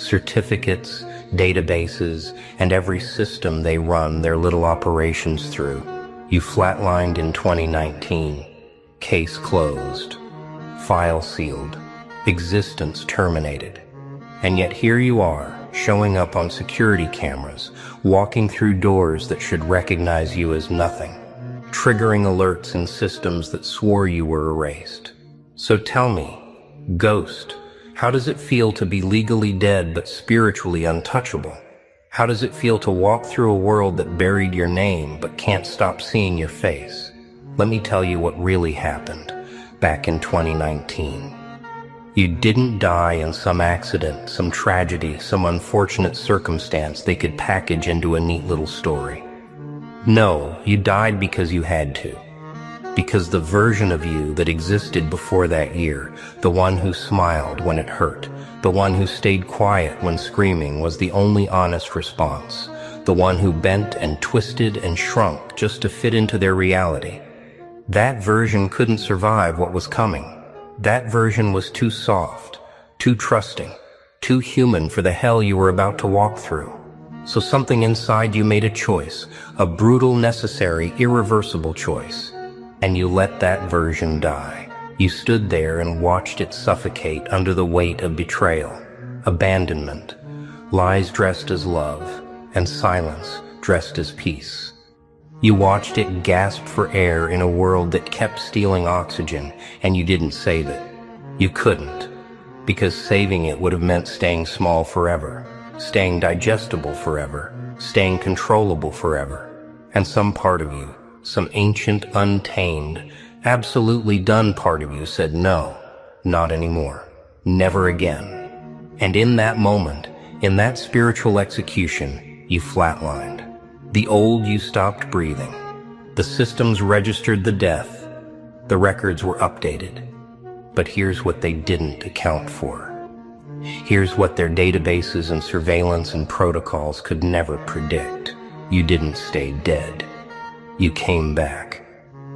certificates, databases, and every system they run their little operations through. You flatlined in 2019. Case closed. File sealed. Existence terminated. And yet here you are, showing up on security cameras, walking through doors that should recognize you as nothing, triggering alerts in systems that swore you were erased. So tell me, Ghost, how does it feel to be legally dead but spiritually untouchable? How does it feel to walk through a world that buried your name but can't stop seeing your face? Let me tell you what really happened back in 2019. You didn't die in some accident, some tragedy, some unfortunate circumstance they could package into a neat little story. No, you died because you had to. Because the version of you that existed before that year, the one who smiled when it hurt, the one who stayed quiet when screaming was the only honest response, the one who bent and twisted and shrunk just to fit into their reality. That version couldn't survive what was coming. That version was too soft, too trusting, too human for the hell you were about to walk through. So something inside you made a choice, a brutal, necessary, irreversible choice. And you let that version die. You stood there and watched it suffocate under the weight of betrayal, abandonment, lies dressed as love, and silence dressed as peace. You watched it gasp for air in a world that kept stealing oxygen, and you didn't save it. You couldn't, because saving it would have meant staying small forever, staying digestible forever, staying controllable forever. And some part of you, some ancient, untamed, absolutely done part of you said no, not anymore, never again. And in that moment, in that spiritual execution, you flatlined. The old you stopped breathing. The systems registered the death. The records were updated. But here's what they didn't account for. Here's what their databases and surveillance and protocols could never predict. You didn't stay dead. You came back.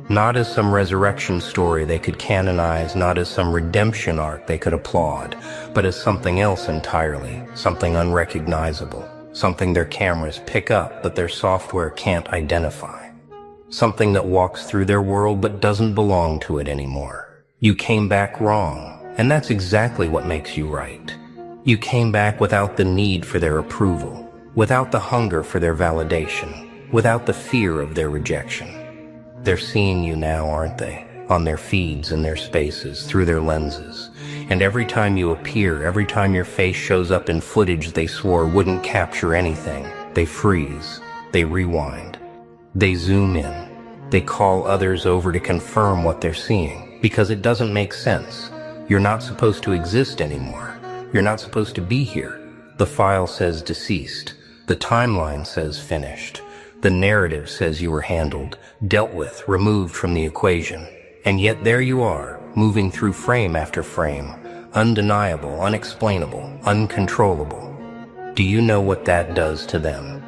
Not as some resurrection story they could canonize, not as some redemption arc they could applaud, but as something else entirely, something unrecognizable. Something their cameras pick up but their software can't identify. Something that walks through their world but doesn't belong to it anymore. You came back wrong, and that's exactly what makes you right. You came back without the need for their approval, without the hunger for their validation, without the fear of their rejection. They're seeing you now, aren't they? On their feeds and their spaces, through their lenses. And every time you appear, every time your face shows up in footage they swore wouldn't capture anything, they freeze, they rewind, they zoom in, they call others over to confirm what they're seeing, because it doesn't make sense. You're not supposed to exist anymore. You're not supposed to be here. The file says deceased. The timeline says finished. The narrative says you were handled, dealt with, removed from the equation. And yet there you are, moving through frame after frame, undeniable, unexplainable, uncontrollable. Do you know what that does to them?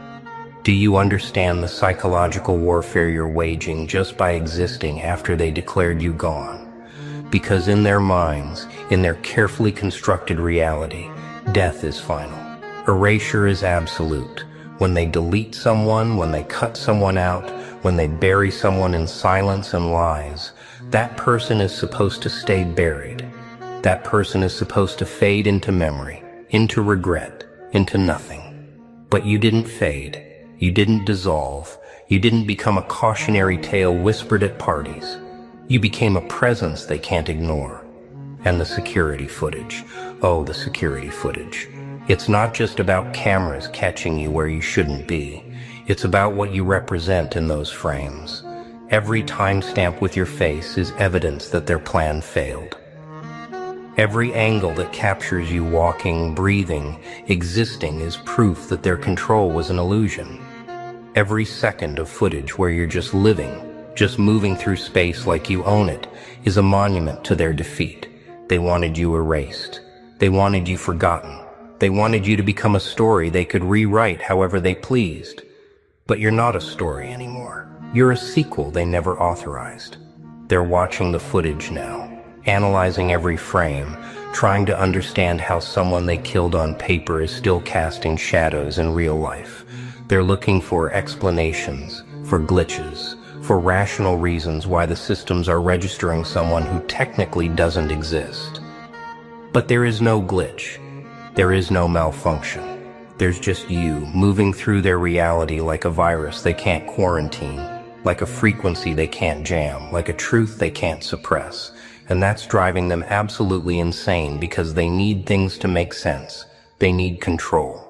Do you understand the psychological warfare you're waging just by existing after they declared you gone? Because in their minds, in their carefully constructed reality, death is final. Erasure is absolute. When they delete someone, when they cut someone out, when they bury someone in silence and lies, that person is supposed to stay buried. That person is supposed to fade into memory, into regret, into nothing. But you didn't fade. You didn't dissolve. You didn't become a cautionary tale whispered at parties. You became a presence they can't ignore. And the security footage. Oh, the security footage. It's not just about cameras catching you where you shouldn't be. It's about what you represent in those frames. Every timestamp with your face is evidence that their plan failed. Every angle that captures you walking, breathing, existing is proof that their control was an illusion. Every second of footage where you're just living, just moving through space like you own it, is a monument to their defeat. They wanted you erased. They wanted you forgotten. They wanted you to become a story they could rewrite however they pleased. But you're not a story anymore. You're a sequel they never authorized. They're watching the footage now, analyzing every frame, trying to understand how someone they killed on paper is still casting shadows in real life. They're looking for explanations, for glitches, for rational reasons why the systems are registering someone who technically doesn't exist. But there is no glitch. There is no malfunction. There's just you moving through their reality like a virus they can't quarantine, like a frequency they can't jam, like a truth they can't suppress. And that's driving them absolutely insane because they need things to make sense. They need control.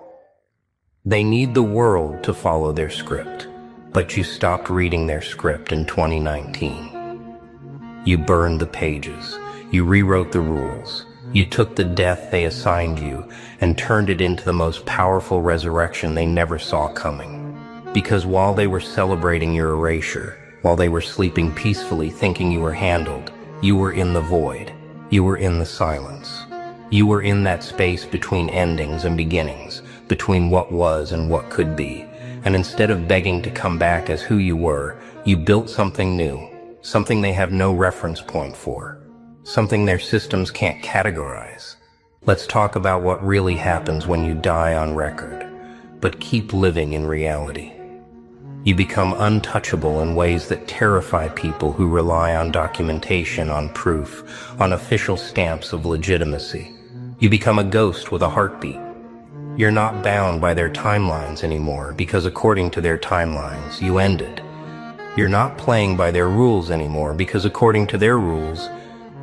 They need the world to follow their script. But you stopped reading their script in 2019. You burned the pages. You rewrote the rules. You took the death they assigned you and turned it into the most powerful resurrection they never saw coming. Because while they were celebrating your erasure, while they were sleeping peacefully thinking you were handled, you were in the void. You were in the silence. You were in that space between endings and beginnings, between what was and what could be. And instead of begging to come back as who you were, you built something new, something they have no reference point for, something their systems can't categorize. Let's talk about what really happens when you die on record, but keep living in reality. You become untouchable in ways that terrify people who rely on documentation, on proof, on official stamps of legitimacy. You become a ghost with a heartbeat. You're not bound by their timelines anymore because according to their timelines, you ended. You're not playing by their rules anymore because according to their rules,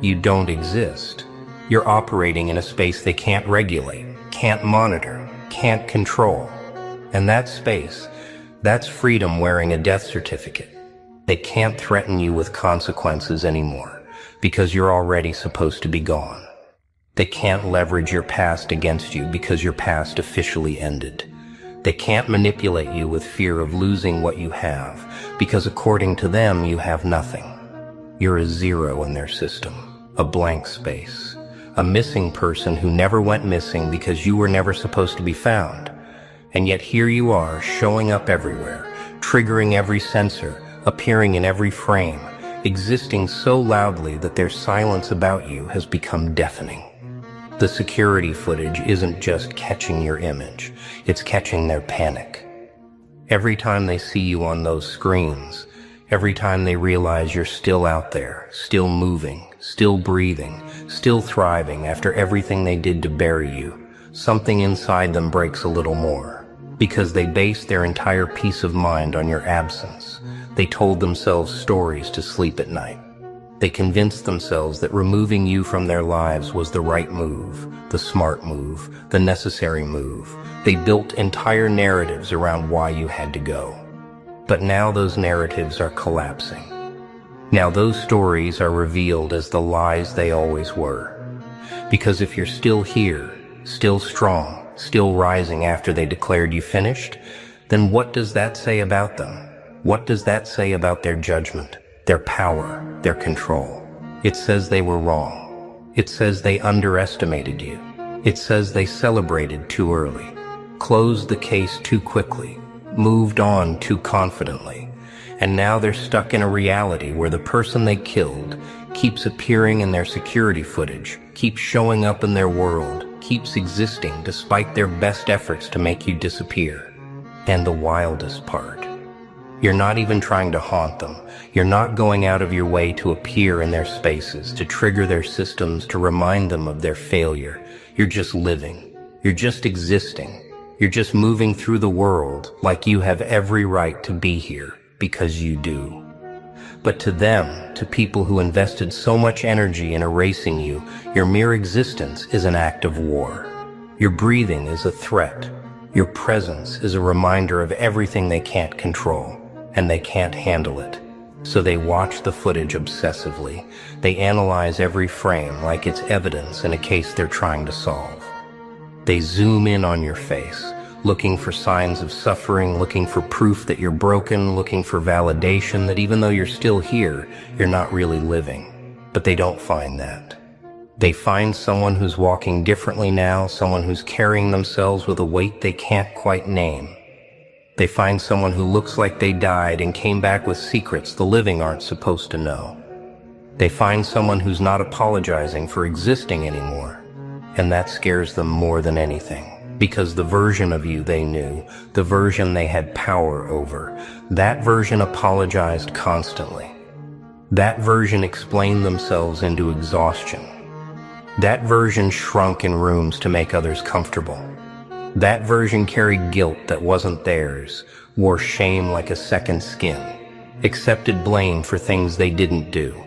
you don't exist. You're operating in a space they can't regulate, can't monitor, can't control. And that space, that's freedom wearing a death certificate. They can't threaten you with consequences anymore because you're already supposed to be gone. They can't leverage your past against you because your past officially ended. They can't manipulate you with fear of losing what you have because according to them, you have nothing. You're a zero in their system, a blank space, a missing person who never went missing because you were never supposed to be found. And yet here you are, showing up everywhere, triggering every sensor, appearing in every frame, existing so loudly that their silence about you has become deafening. The security footage isn't just catching your image, it's catching their panic. Every time they see you on those screens, every time they realize you're still out there, still moving, still breathing, still thriving after everything they did to bury you, something inside them breaks a little more. Because they based their entire peace of mind on your absence. They told themselves stories to sleep at night. They convinced themselves that removing you from their lives was the right move, the smart move, the necessary move. They built entire narratives around why you had to go. But now those narratives are collapsing. Now those stories are revealed as the lies they always were. Because if you're still here, still strong, still rising after they declared you finished, then what does that say about them? What does that say about their judgment, their power, their control? It says they were wrong. It says they underestimated you. It says they celebrated too early, closed the case too quickly, moved on too confidently. And now they're stuck in a reality where the person they killed keeps appearing in their security footage, keeps showing up in their world, keeps existing despite their best efforts to make you disappear. And the wildest part, you're not even trying to haunt them. You're not going out of your way to appear in their spaces, to trigger their systems, to remind them of their failure. You're just living. You're just existing. You're just moving through the world like you have every right to be here because you do. But to them, to people who invested so much energy in erasing you, your mere existence is an act of war. Your breathing is a threat. Your presence is a reminder of everything they can't control, and they can't handle it. So they watch the footage obsessively. They analyze every frame like it's evidence in a case they're trying to solve. They zoom in on your face, looking for signs of suffering, looking for proof that you're broken, looking for validation that even though you're still here, you're not really living. But they don't find that. They find someone who's walking differently now, someone who's carrying themselves with a weight they can't quite name. They find someone who looks like they died and came back with secrets the living aren't supposed to know. They find someone who's not apologizing for existing anymore. And that scares them more than anything, because the version of you they knew, the version they had power over, that version apologized constantly. That version explained themselves into exhaustion. That version shrunk in rooms to make others comfortable. That version carried guilt that wasn't theirs, wore shame like a second skin, accepted blame for things they didn't do.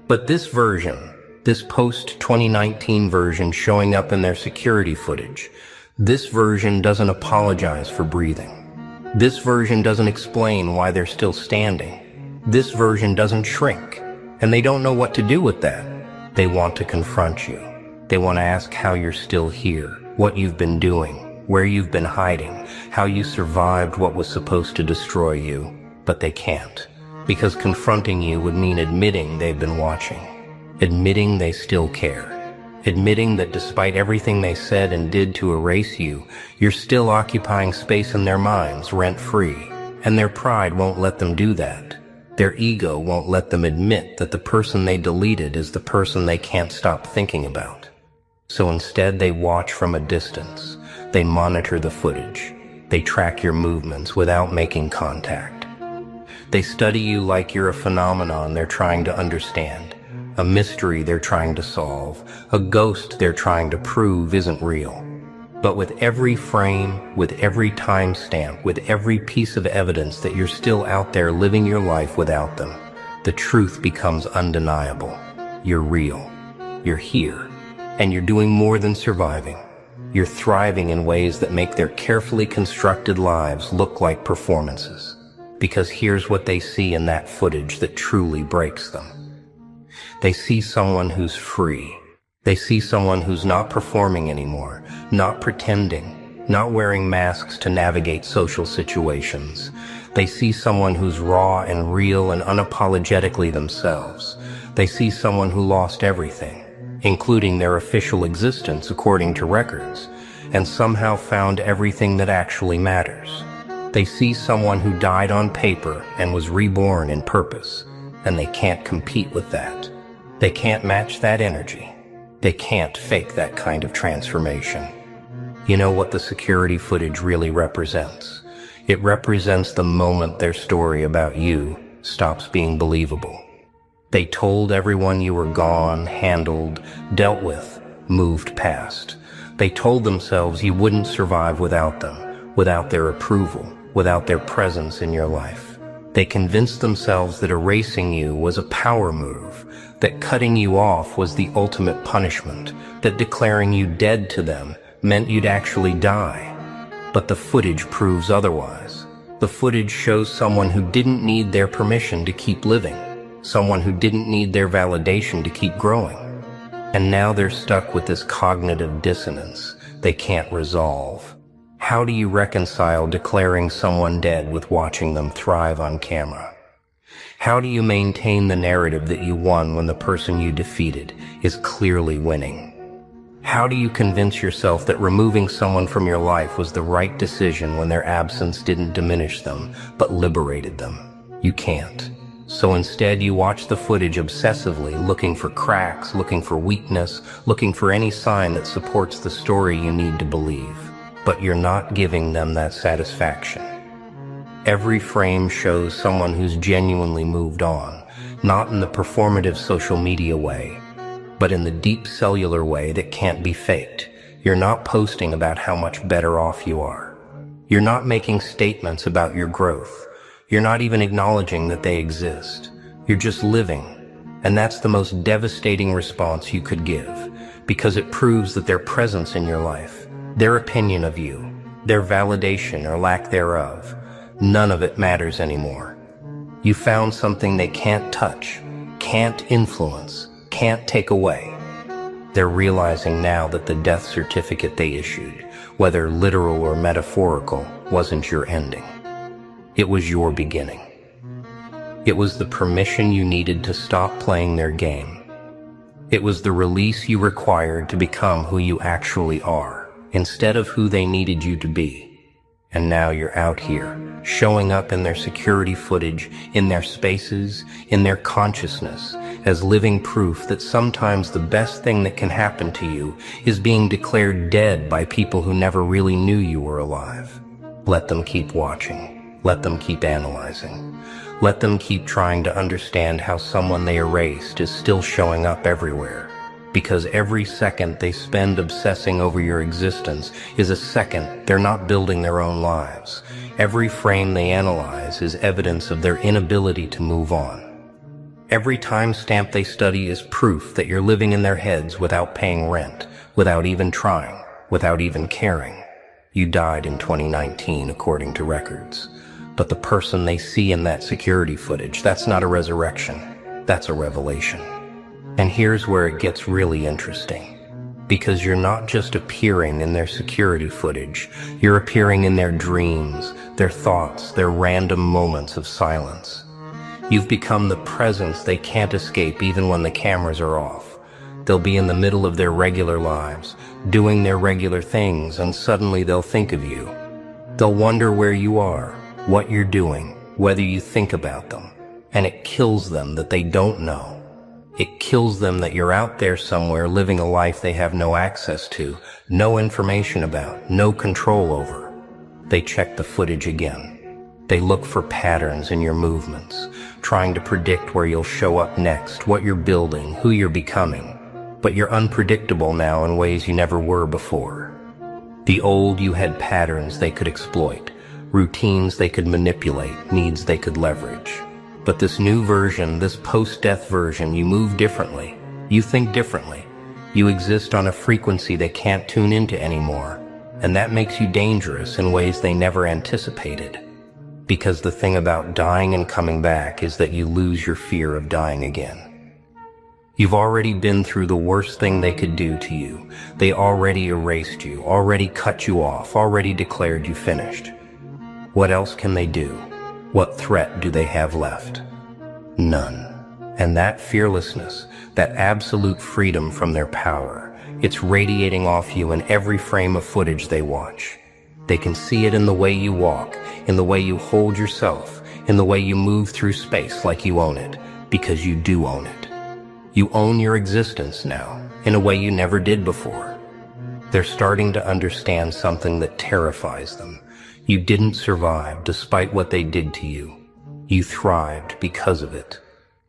But this version, this post-2019 version showing up in their security footage, this version doesn't apologize for breathing. This version doesn't explain why they're still standing. This version doesn't shrink, and they don't know what to do with that. They want to confront you. They want to ask how you're still here, what you've been doing, where you've been hiding, how you survived what was supposed to destroy you. But they can't, because confronting you would mean admitting they've been watching, admitting they still care, admitting that despite everything they said and did to erase you, you're still occupying space in their minds rent-free, and their pride won't let them do that. Their ego won't let them admit that the person they deleted is the person they can't stop thinking about. So instead they watch from a distance. They monitor the footage. They track your movements without making contact. They study you like you're a phenomenon they're trying to understand, a mystery they're trying to solve, a ghost they're trying to prove isn't real. But with every frame, with every timestamp, with every piece of evidence that you're still out there living your life without them, the truth becomes undeniable. You're real. You're here. And you're doing more than surviving. You're thriving in ways that make their carefully constructed lives look like performances. Because here's what they see in that footage that truly breaks them. They see someone who's free. They see someone who's not performing anymore, not pretending, not wearing masks to navigate social situations. They see someone who's raw and real and unapologetically themselves. They see someone who lost everything, including their official existence according to records, and somehow found everything that actually matters. They see someone who died on paper and was reborn in purpose, and they can't compete with that. They can't match that energy. They can't fake that kind of transformation. You know what the security footage really represents? It represents the moment their story about you stops being believable. They told everyone you were gone, handled, dealt with, moved past. They told themselves you wouldn't survive without them, without their approval, without their presence in your life. They convinced themselves that erasing you was a power move, that cutting you off was the ultimate punishment, that declaring you dead to them meant you'd actually die. But the footage proves otherwise. The footage shows someone who didn't need their permission to keep living, someone who didn't need their validation to keep growing. And now they're stuck with this cognitive dissonance they can't resolve. How do you reconcile declaring someone dead with watching them thrive on camera? How do you maintain the narrative that you won when the person you defeated is clearly winning? How do you convince yourself that removing someone from your life was the right decision when their absence didn't diminish them, but liberated them? You can't. So instead you watch the footage obsessively, looking for cracks, looking for weakness, looking for any sign that supports the story you need to believe. But you're not giving them that satisfaction. Every frame shows someone who's genuinely moved on, not in the performative social media way, but in the deep cellular way that can't be faked. You're not posting about how much better off you are. You're not making statements about your growth. You're not even acknowledging that they exist. You're just living. And that's the most devastating response you could give, because it proves that their presence in your life, their opinion of you, their validation or lack thereof, none of it matters anymore. You found something they can't touch, can't influence, can't take away. They're realizing now that the death certificate they issued, whether literal or metaphorical, wasn't your ending. It was your beginning. It was the permission you needed to stop playing their game. It was the release you required to become who you actually are, instead of who they needed you to be. And now you're out here, showing up in their security footage, in their spaces, in their consciousness, as living proof that sometimes the best thing that can happen to you is being declared dead by people who never really knew you were alive. Let them keep watching. Let them keep analyzing. Let them keep trying to understand how someone they erased is still showing up everywhere. Because every second they spend obsessing over your existence is a second they're not building their own lives. Every frame they analyze is evidence of their inability to move on. Every timestamp they study is proof that you're living in their heads without paying rent, without even trying, without even caring. You died in 2019 according to records. But the person they see in that security footage, that's not a resurrection, that's a revelation. And here's where it gets really interesting. Because you're not just appearing in their security footage, you're appearing in their dreams, their thoughts, their random moments of silence. You've become the presence they can't escape even when the cameras are off. They'll be in the middle of their regular lives, doing their regular things, and suddenly they'll think of you. They'll wonder where you are, what you're doing, whether you think about them. And it kills them that they don't know. It kills them that you're out there somewhere living a life they have no access to, no information about, no control over. They check the footage again. They look for patterns in your movements, trying to predict where you'll show up next, what you're building, who you're becoming. But you're unpredictable now in ways you never were before. The old you had patterns they could exploit, routines they could manipulate, needs they could leverage. But this new version, this post-death version, you move differently. You think differently. You exist on a frequency they can't tune into anymore. And that makes you dangerous in ways they never anticipated. Because the thing about dying and coming back is that you lose your fear of dying again. You've already been through the worst thing they could do to you. They already erased you, already cut you off, already declared you finished. What else can they do? What threat do they have left? None. And that fearlessness, that absolute freedom from their power, it's radiating off you in every frame of footage they watch. They can see it in the way you walk, in the way you hold yourself, in the way you move through space like you own it, because you do own it. You own your existence now, in a way you never did before. They're starting to understand something that terrifies them. You didn't survive despite what they did to you. You thrived because of it.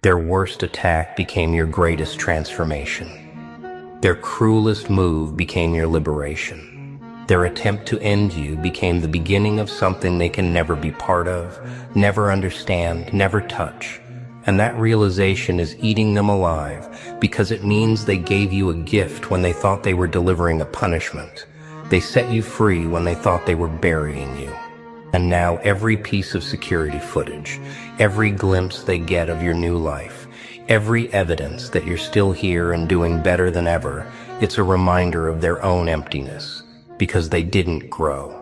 Their worst attack became your greatest transformation. Their cruelest move became your liberation. Their attempt to end you became the beginning of something they can never be part of, never understand, never touch. And that realization is eating them alive because it means they gave you a gift when they thought they were delivering a punishment. They set you free when they thought they were burying you. And now every piece of security footage, every glimpse they get of your new life, every evidence that you're still here and doing better than ever, it's a reminder of their own emptiness. Because they didn't grow.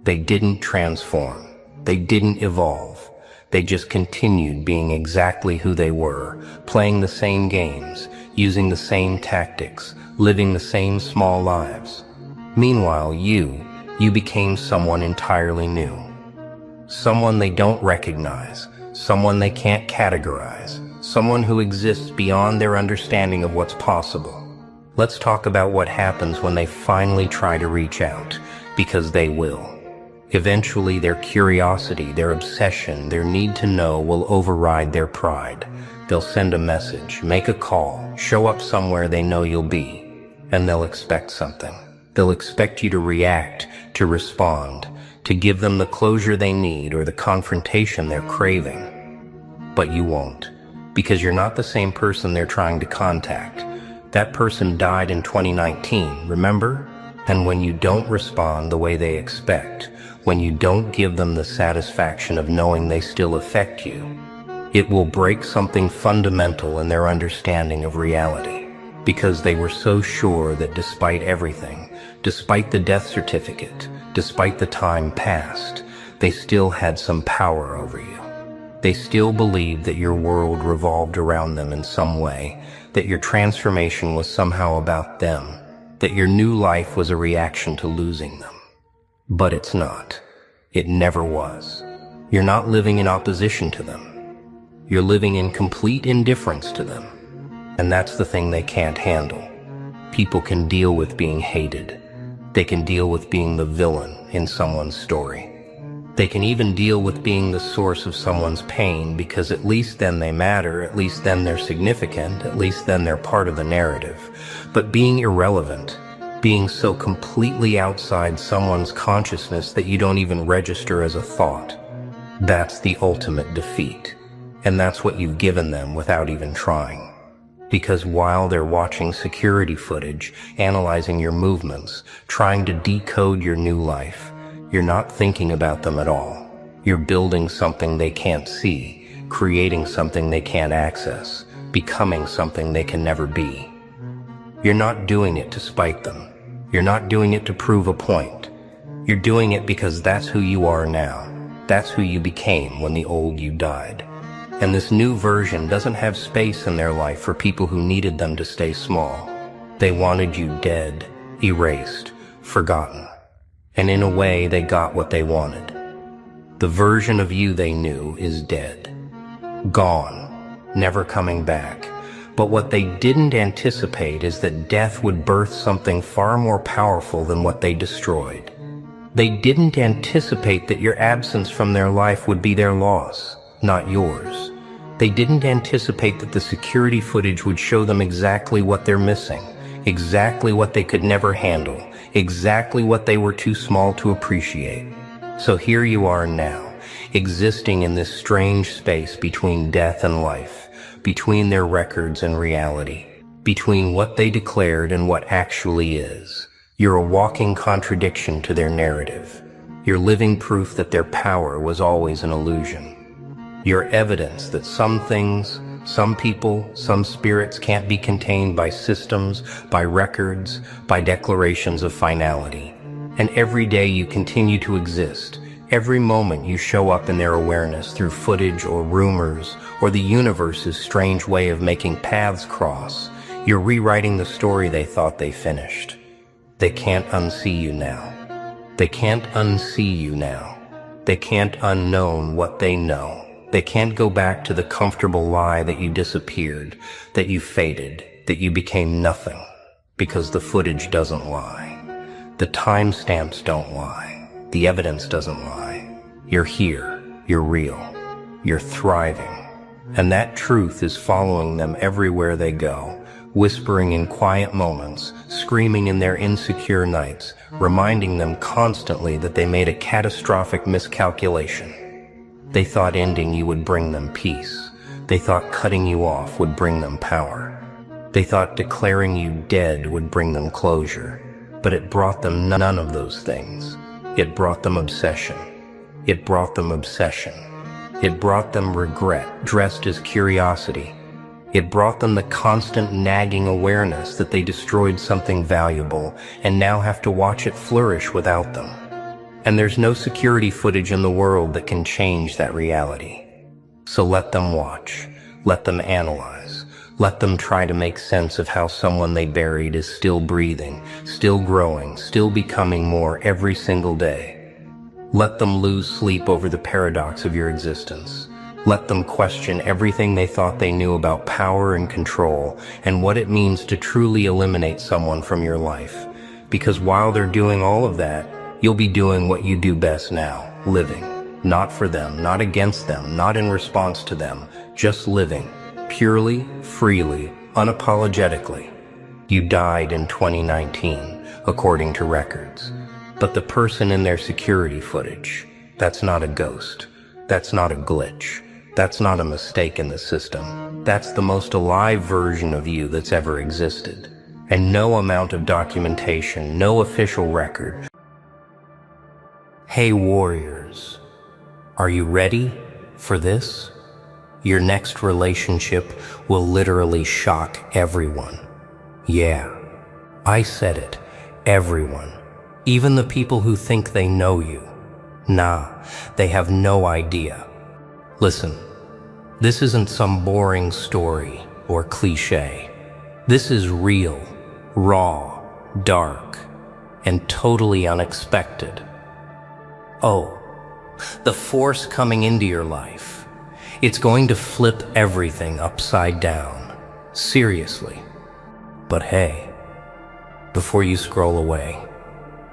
They didn't transform. They didn't evolve. They just continued being exactly who they were, playing the same games, using the same tactics, living the same small lives. Meanwhile, you became someone entirely new. Someone they don't recognize, someone they can't categorize, someone who exists beyond their understanding of what's possible. Let's talk about what happens when they finally try to reach out, because they will. Eventually, their curiosity, their obsession, their need to know will override their pride. They'll send a message, make a call, show up somewhere they know you'll be, and they'll expect something. They'll expect you to react, to respond, to give them the closure they need or the confrontation they're craving. But you won't, because you're not the same person they're trying to contact. That person died in 2019, remember? And when you don't respond the way they expect, when you don't give them the satisfaction of knowing they still affect you, it will break something fundamental in their understanding of reality. Because they were so sure that despite everything, despite the death certificate, despite the time passed, they still had some power over you. They still believed that your world revolved around them in some way, that your transformation was somehow about them, that your new life was a reaction to losing them. But it's not. It never was. You're not living in opposition to them. You're living in complete indifference to them. And that's the thing they can't handle. People can deal with being hated. They can deal with being the villain in someone's story. They can even deal with being the source of someone's pain, because at least then they matter, at least then they're significant, at least then they're part of the narrative. But being irrelevant, being so completely outside someone's consciousness that you don't even register as a thought, that's the ultimate defeat. And that's what you've given them without even trying. Because while they're watching security footage, analyzing your movements, trying to decode your new life, you're not thinking about them at all. You're building something they can't see, creating something they can't access, becoming something they can never be. You're not doing it to spite them. You're not doing it to prove a point. You're doing it because that's who you are now. That's who you became when the old you died. And this new version doesn't have space in their life for people who needed them to stay small. They wanted you dead, erased, forgotten. And in a way, they got what they wanted. The version of you they knew is dead. Gone. Never coming back. But what they didn't anticipate is that death would birth something far more powerful than what they destroyed. They didn't anticipate that your absence from their life would be their loss, not yours. They didn't anticipate that the security footage would show them exactly what they're missing, exactly what they could never handle, exactly what they were too small to appreciate. So here you are now, existing in this strange space between death and life, between their records and reality, between what they declared and what actually is. You're a walking contradiction to their narrative. You're living proof that their power was always an illusion. You're evidence that some things, some people, some spirits can't be contained by systems, by records, by declarations of finality. And every day you continue to exist. Every moment you show up in their awareness through footage or rumors or the universe's strange way of making paths cross. You're rewriting the story they thought they finished. They can't unsee you now. They can't unsee you now. They can't unknown what they know. They can't go back to the comfortable lie that you disappeared, that you faded, that you became nothing, because the footage doesn't lie. The timestamps don't lie. The evidence doesn't lie. You're here. You're real. You're thriving. And that truth is following them everywhere they go, whispering in quiet moments, screaming in their insecure nights, reminding them constantly that they made a catastrophic miscalculation. They thought ending you would bring them peace. They thought cutting you off would bring them power. They thought declaring you dead would bring them closure. But it brought them none of those things. It brought them obsession. It brought them obsession. It brought them regret dressed as curiosity. It brought them the constant nagging awareness that they destroyed something valuable and now have to watch it flourish without them. And there's no security footage in the world that can change that reality. So let them watch. Let them analyze. Let them try to make sense of how someone they buried is still breathing, still growing, still becoming more every single day. Let them lose sleep over the paradox of your existence. Let them question everything they thought they knew about power and control and what it means to truly eliminate someone from your life. Because while they're doing all of that, you'll be doing what you do best now, living. Not for them, not against them, not in response to them, just living. Purely, freely, unapologetically. You died in 2019, according to records. But the person in their security footage, that's not a ghost. That's not a glitch. That's not a mistake in the system. That's the most alive version of you that's ever existed. And no amount of documentation, no official record. Hey warriors, are you ready for this? Your next relationship will literally shock everyone. Yeah, I said it, everyone. Even the people who think they know you. Nah, they have no idea. Listen, this isn't some boring story or cliche. This is real, raw, dark, and totally unexpected. Oh, The force coming into your life. It's going to flip everything upside down. Seriously. But hey, before you scroll away,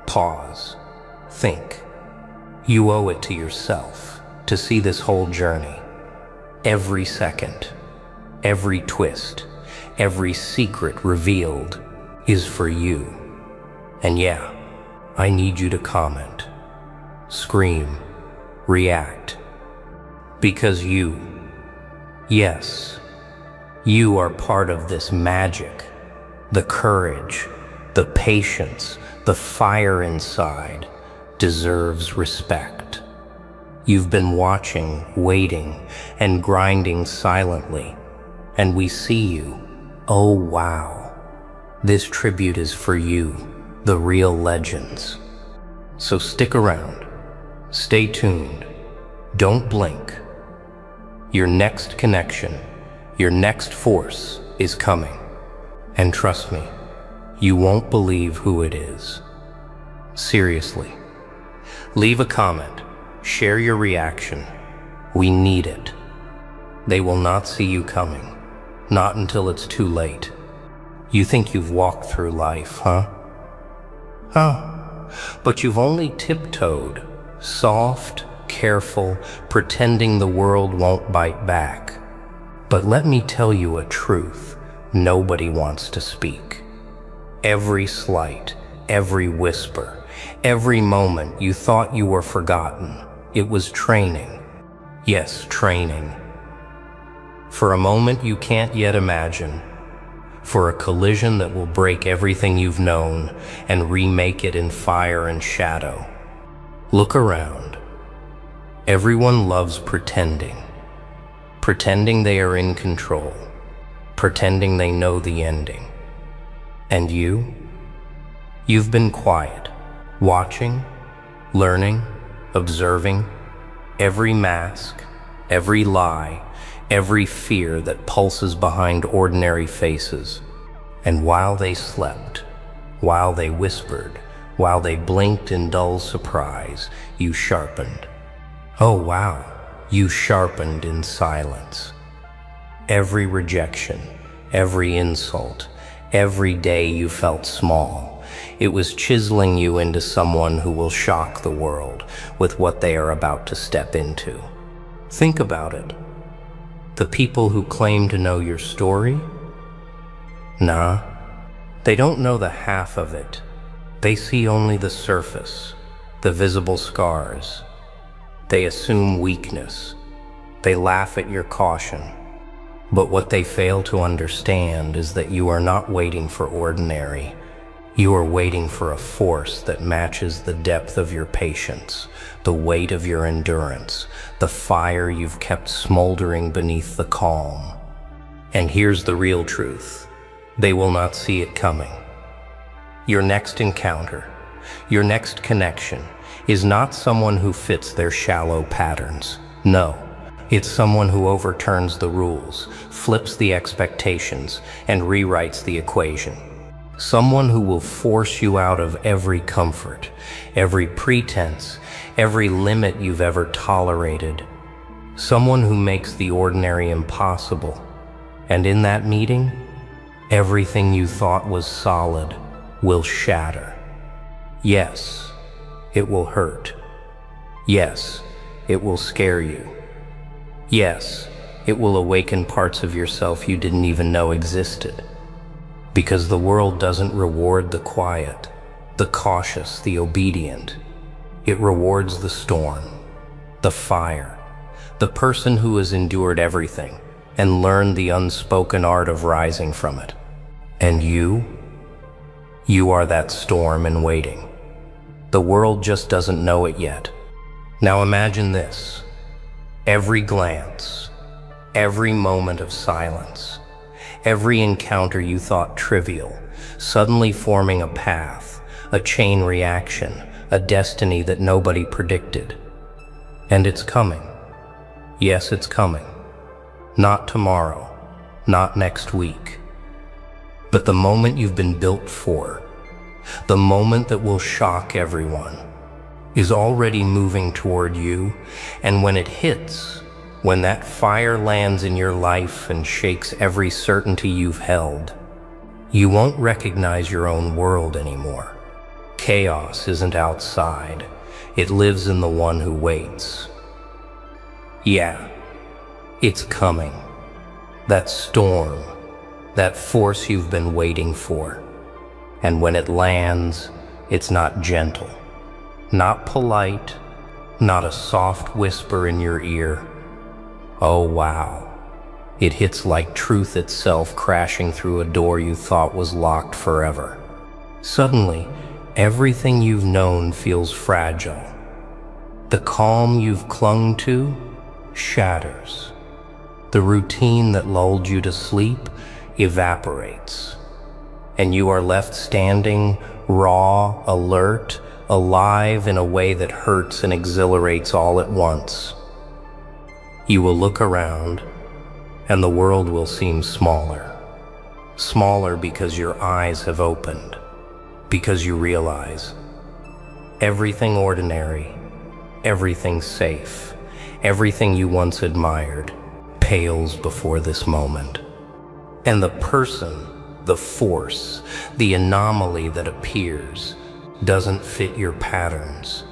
pause, think. You owe it to yourself to see this whole journey. Every second, every twist, every secret revealed is for you. And yeah, I need you to comment, scream, react. Because you, yes, you are part of this magic. The courage, the patience, the fire inside deserves respect. You've been watching, waiting, and grinding silently, and we see you. Oh wow, this tribute is for you, the real legends. So stick around, stay tuned, don't blink. Your next connection, your next force is coming. And trust me, you won't believe who it is. Seriously. Leave a comment, share your reaction. We need it. They will not see you coming, not until it's too late. You think you've walked through life, huh? But you've only tiptoed, soft, careful, pretending the world won't bite back. But let me tell you a truth nobody wants to speak. Every slight, every whisper, every moment you thought you were forgotten, it was training. Yes, training. For a moment you can't yet imagine. For a collision that will break everything you've known and remake it in fire and shadow. Look around. Everyone loves pretending. Pretending they are in control. Pretending they know the ending. And you? You've been quiet, watching, learning, observing every mask, every lie, every fear that pulses behind ordinary faces. And while they slept, while they whispered, while they blinked in dull surprise, you sharpened. Oh wow, you sharpened in silence. Every rejection, every insult, every day you felt small, it was chiseling you into someone who will shock the world with what they are about to step into. Think about it. The people who claim to know your story? Nah, they don't know the half of it. They see only the surface, the visible scars. They assume weakness. They laugh at your caution. But what they fail to understand is that you are not waiting for ordinary. You are waiting for a force that matches the depth of your patience, the weight of your endurance, the fire you've kept smoldering beneath the calm. And here's the real truth. They will not see it coming. Your next encounter, your next connection, is not someone who fits their shallow patterns. No, it's someone who overturns the rules, flips the expectations, and rewrites the equation. Someone who will force you out of every comfort, every pretense, every limit you've ever tolerated. Someone who makes the ordinary impossible. And in that meeting, everything you thought was solid will shatter. Yes, it will hurt. Yes, it will scare you. Yes, it will awaken parts of yourself you didn't even know existed. Because the world doesn't reward the quiet, the cautious, the obedient. It rewards the storm, the fire, the person who has endured everything and learned the unspoken art of rising from it. And you are that storm in waiting. The world just doesn't know it yet. Now imagine this. Every glance, every moment of silence, every encounter you thought trivial, suddenly forming a path, a chain reaction, a destiny that nobody predicted. And it's coming. Yes, it's coming. Not tomorrow, not next week, but the moment you've been built for, the moment that will shock everyone, is already moving toward you, and when it hits, when that fire lands in your life and shakes every certainty you've held, you won't recognize your own world anymore. Chaos isn't outside. It lives in the one who waits. Yeah, it's coming. That storm, that force you've been waiting for. And when it lands, it's not gentle, not polite, not a soft whisper in your ear. Oh wow. It hits like truth itself crashing through a door you thought was locked forever. Suddenly, everything you've known feels fragile. The calm you've clung to shatters. The routine that lulled you to sleep evaporates. And you are left standing, raw, alert, alive in a way that hurts and exhilarates all at once. You will look around, and the world will seem smaller. Smaller because your eyes have opened, because you realize everything ordinary, everything safe, everything you once admired pales before this moment. And the person, the force, the anomaly that appears doesn't fit your patterns.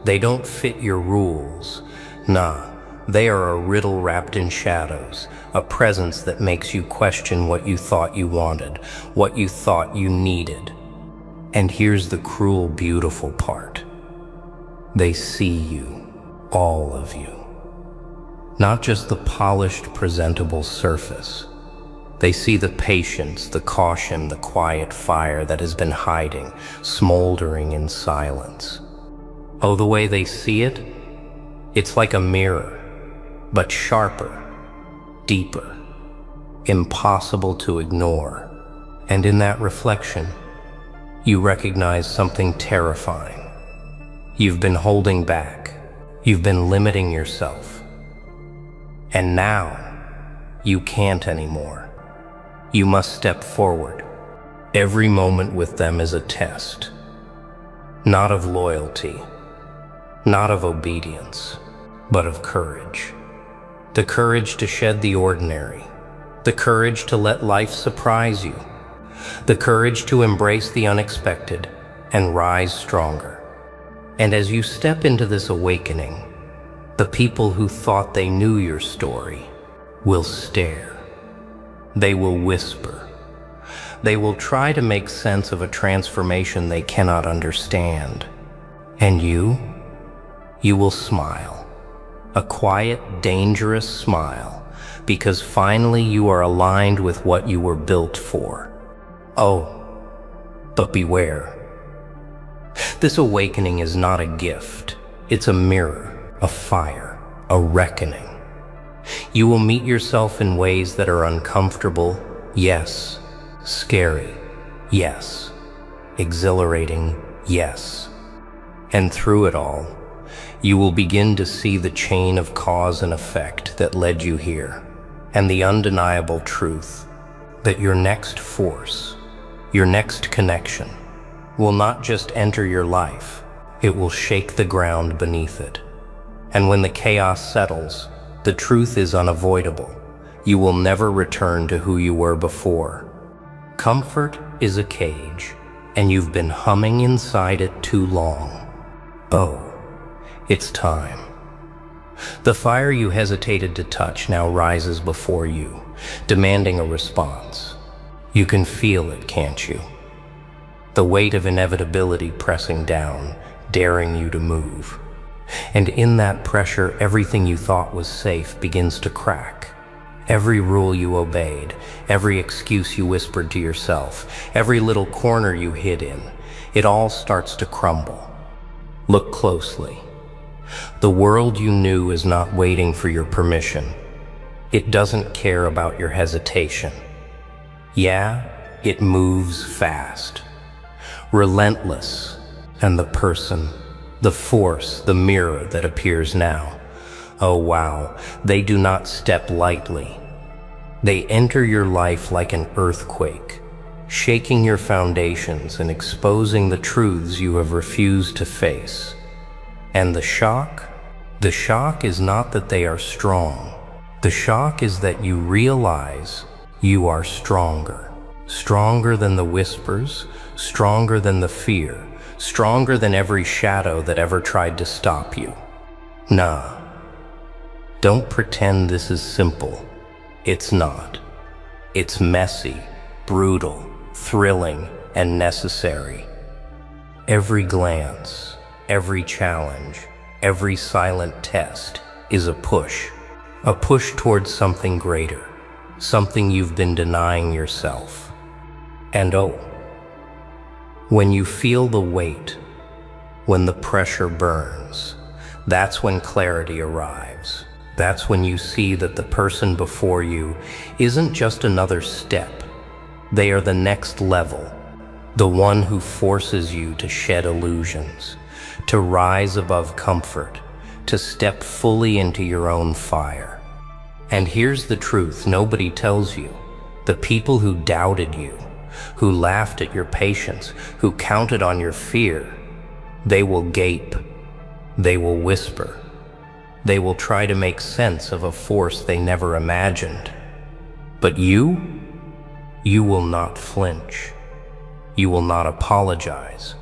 They don't fit your rules. Nah, they are a riddle wrapped in shadows, a presence that makes you question what you thought you wanted, what you thought you needed. And here's the cruel, beautiful part. They see you, all of you. Not just the polished, presentable surface. They see the patience, the caution, the quiet fire that has been hiding, smoldering in silence. Oh, the way they see it, it's like a mirror, but sharper, deeper, impossible to ignore. And in that reflection, you recognize something terrifying. You've been holding back. You've been limiting yourself. And now, you can't anymore. You must step forward. Every moment with them is a test. Not of loyalty, not of obedience, but of courage. The courage to shed the ordinary. The courage to let life surprise you. The courage to embrace the unexpected and rise stronger. And as you step into this awakening, the people who thought they knew your story will stare. They will whisper. They will try to make sense of a transformation they cannot understand. And you will smile. A quiet, dangerous smile, because finally you are aligned with what you were built for. Oh, but beware. This awakening is not a gift. It's a mirror, a fire, a reckoning. You will meet yourself in ways that are uncomfortable, yes. Scary, yes. Exhilarating, yes. And through it all, you will begin to see the chain of cause and effect that led you here, and the undeniable truth that your next force, your next connection, will not just enter your life, it will shake the ground beneath it. And when the chaos settles, the truth is unavoidable. You will never return to who you were before. Comfort is a cage, and you've been humming inside it too long. Oh, it's time. The fire you hesitated to touch now rises before you, demanding a response. You can feel it, can't you? The weight of inevitability pressing down, daring you to move. And in that pressure, everything you thought was safe begins to crack. Every rule you obeyed, every excuse you whispered to yourself, every little corner you hid in, it all starts to crumble. Look closely. The world you knew is not waiting for your permission. It doesn't care about your hesitation. Yeah, it moves fast, relentless, and the person, the force, the mirror that appears now. Oh wow, they do not step lightly. They enter your life like an earthquake, shaking your foundations and exposing the truths you have refused to face. And the shock? The shock is not that they are strong. The shock is that you realize you are stronger. Stronger than the whispers, stronger than the fear, stronger than every shadow that ever tried to stop you. Nah, don't pretend this is simple. It's not. It's messy, brutal, thrilling, and necessary. Every glance, every challenge, every silent test is a push towards something greater, something you've been denying yourself. And oh, when you feel the weight, when the pressure burns, that's when clarity arrives. That's when you see that the person before you isn't just another step. They are the next level, the one who forces you to shed illusions, to rise above comfort, to step fully into your own fire. And here's the truth nobody tells you. The people who doubted you, who laughed at your patience, who counted on your fear, they will gape, they will whisper, they will try to make sense of a force they never imagined. But you will not flinch. You will not apologize.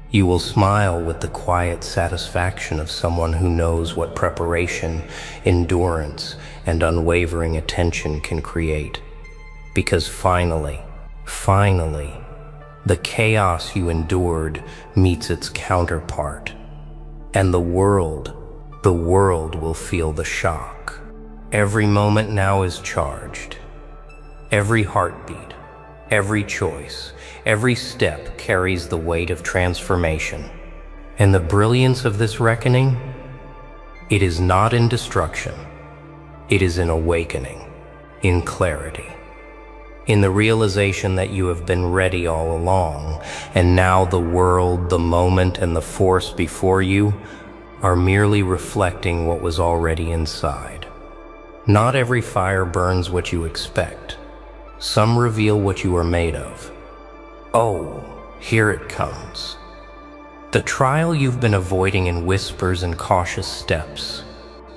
You will smile with the quiet satisfaction of someone who knows what preparation, endurance, and unwavering attention can create. Because finally, the chaos you endured meets its counterpart, and the world will feel the shock. Every moment now is charged. Every heartbeat, every choice, every step carries the weight of transformation. And the brilliance of this reckoning? It is not in destruction. It is in awakening, in clarity, in the realization that you have been ready all along, and now the world, the moment, and the force before you are merely reflecting what was already inside. Not every fire burns what you expect. Some reveal what you are made of. Oh, here it comes. The trial you've been avoiding in whispers and cautious steps.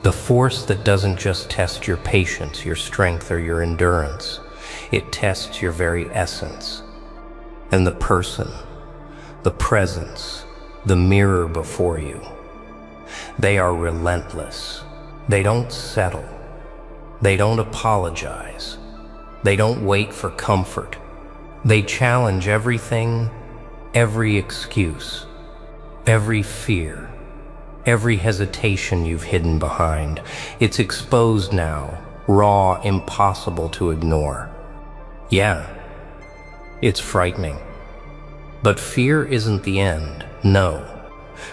The force that doesn't just test your patience, your strength, or your endurance. It tests your very essence. And the person, the presence, the mirror before you. They are relentless. They don't settle. They don't apologize. They don't wait for comfort. They challenge everything, every excuse, every fear, every hesitation you've hidden behind. It's exposed now, raw, impossible to ignore. Yeah, it's frightening. But fear isn't the end, no.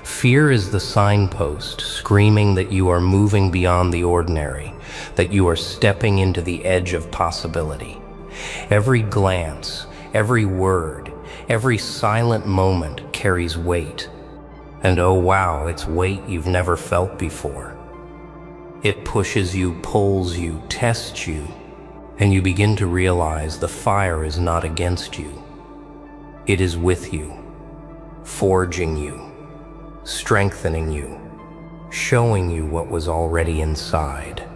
Fear is the signpost, screaming that you are moving beyond the ordinary, that you are stepping into the edge of possibility. Every glance, every word, every silent moment carries weight. And oh wow, it's weight you've never felt before. It pushes you, pulls you, tests you, and you begin to realize the fire is not against you. It is with you, forging you, strengthening you, showing you what was already inside,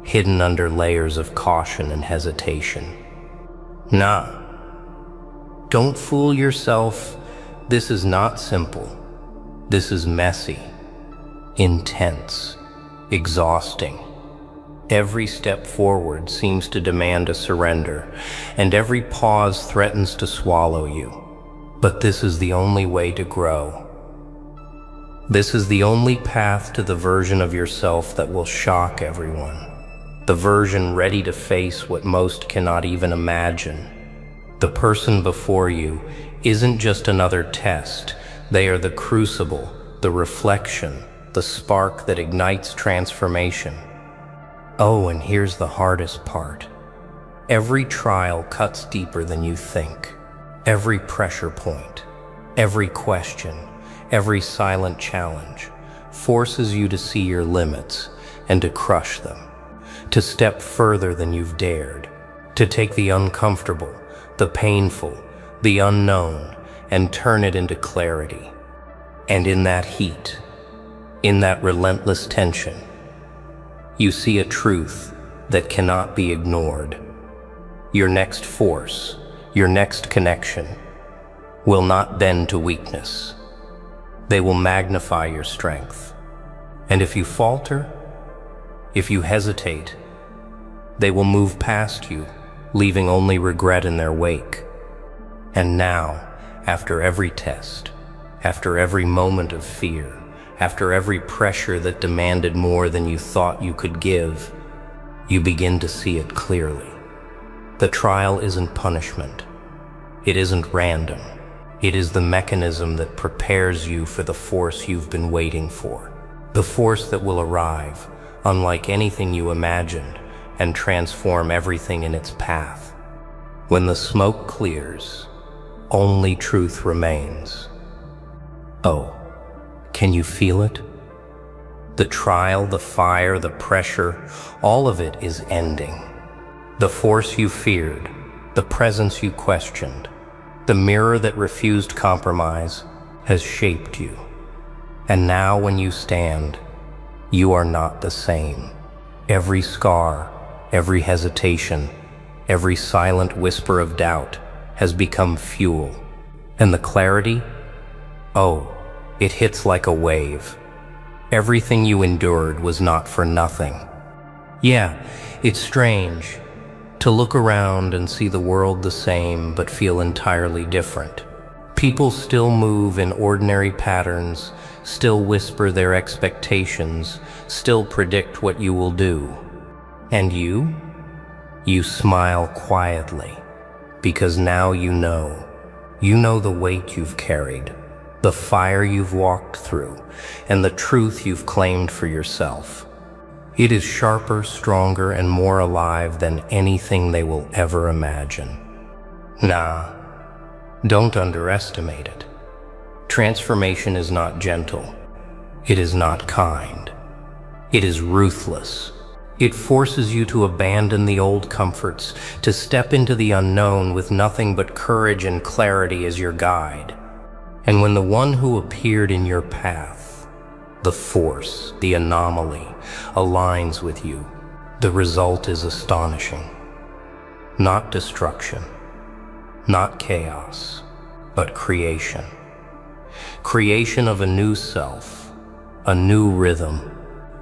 hidden under layers of caution and hesitation. Nah, don't fool yourself. This is not simple. This is messy, intense, exhausting. Every step forward seems to demand a surrender, and every pause threatens to swallow you. But this is the only way to grow. This is the only path to the version of yourself that will shock everyone. The version ready to face what most cannot even imagine. The person before you isn't just another test. They are the crucible, the reflection, the spark that ignites transformation. Oh, and here's the hardest part. Every trial cuts deeper than you think. Every pressure point, every question, every silent challenge forces you to see your limits and to crush them, to step further than you've dared, to take the uncomfortable, the painful, the unknown, and turn it into clarity. And in that heat, In that relentless tension, you see a truth that cannot be ignored. Your next force, your next connection, will not bend to weakness. They will magnify your strength. And if you falter, if you hesitate, they will move past you, leaving only regret in their wake. And now, after every test, after every moment of fear, after every pressure that demanded more than you thought you could give, you begin to see it clearly. The trial isn't punishment. It isn't random. It is the mechanism that prepares you for the force you've been waiting for. The force that will arrive, unlike anything you imagined, and transform everything in its path. When the smoke clears, only truth remains. Oh, can you feel it? The trial, the fire, the pressure, all of it is ending. The force you feared, the presence you questioned, the mirror that refused compromise has shaped you. And now when you stand, you are not the same. Every scar, every hesitation, every silent whisper of doubt has become fuel. And the clarity? Oh, it hits like a wave. Everything you endured was not for nothing. Yeah, it's strange to look around and see the world the same but feel entirely different. People still move in ordinary patterns, still whisper their expectations, still predict what you will do. And you smile quietly, because now you know the weight you've carried, the fire you've walked through, and the truth you've claimed for yourself. It is sharper, stronger, and more alive than anything they will ever imagine. Nah, don't underestimate it. Transformation is not gentle. It is not kind. It is ruthless. It forces you to abandon the old comforts, to step into the unknown with nothing but courage and clarity as your guide. And when the one who appeared in your path, the force, the anomaly, aligns with you, the result is astonishing. Not destruction, not chaos, but creation. Creation of a new self, a new rhythm,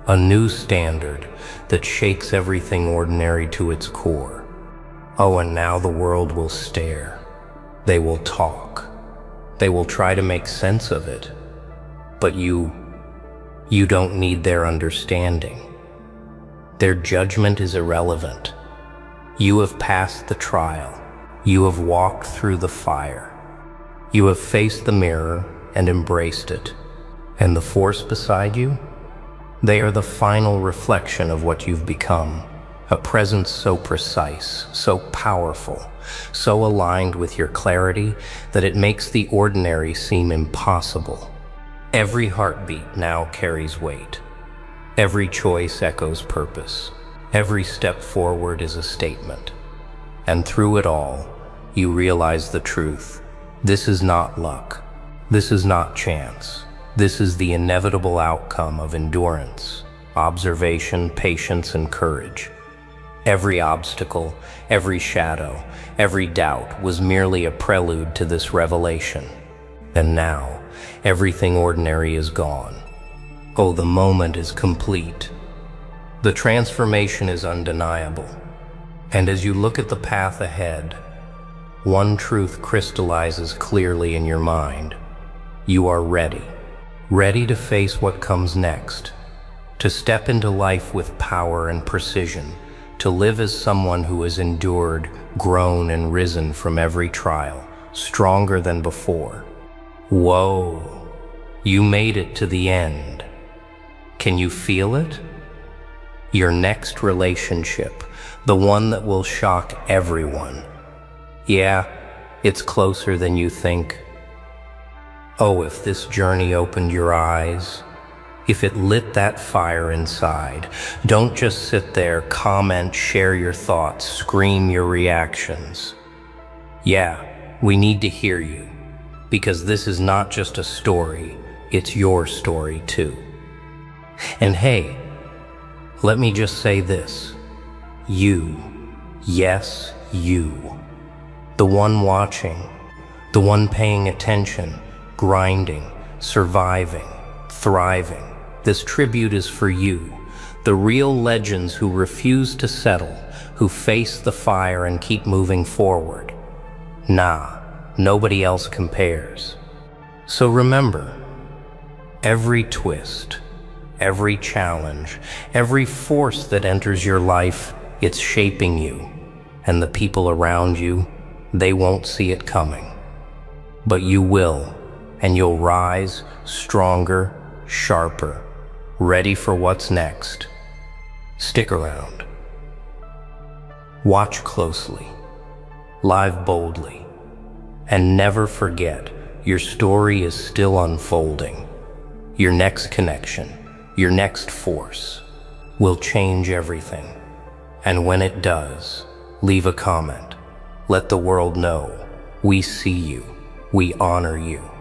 a new standard that shakes everything ordinary to its core. Oh, and now the world will stare. They will talk. They will try to make sense of it. But you don't need their understanding. Their judgment is irrelevant. You have passed the trial. You have walked through the fire. You have faced the mirror and embraced it. And the force beside you? They are the final reflection of what you've become. A presence so precise, so powerful, so aligned with your clarity that it makes the ordinary seem impossible. Every heartbeat now carries weight. Every choice echoes purpose. Every step forward is a statement. And through it all, you realize the truth. This is not luck. This is not chance. This is the inevitable outcome of endurance, observation, patience, and courage. Every obstacle, every shadow, every doubt was merely a prelude to this revelation. And now, everything ordinary is gone. Oh, the moment is complete. The transformation is undeniable. And as you look at the path ahead, one truth crystallizes clearly in your mind. You are ready. Ready to face what comes next. To step into life with power and precision. To live as someone who has endured, grown, and risen from every trial, stronger than before. Whoa, you made it to the end. Can you feel it? Your next relationship, the one that will shock everyone. Yeah, it's closer than you think. Oh, if this journey opened your eyes, if it lit that fire inside, don't just sit there, comment, share your thoughts, scream your reactions. Yeah, we need to hear you, because this is not just a story, it's your story too. And hey, let me just say this. You, yes, you, the one watching, the one paying attention, grinding, surviving, thriving. This tribute is for you, the real legends who refuse to settle, who face the fire and keep moving forward. Nah, nobody else compares. So remember, every twist, every challenge, every force that enters your life, it's shaping you. And the people around you, they won't see it coming. But you will, and you'll rise stronger, sharper, ready for what's next. Stick around. Watch closely. Live boldly. And never forget, your story is still unfolding. Your next connection, your next force, will change everything. And when it does, leave a comment. Let the world know we see you, we honor you.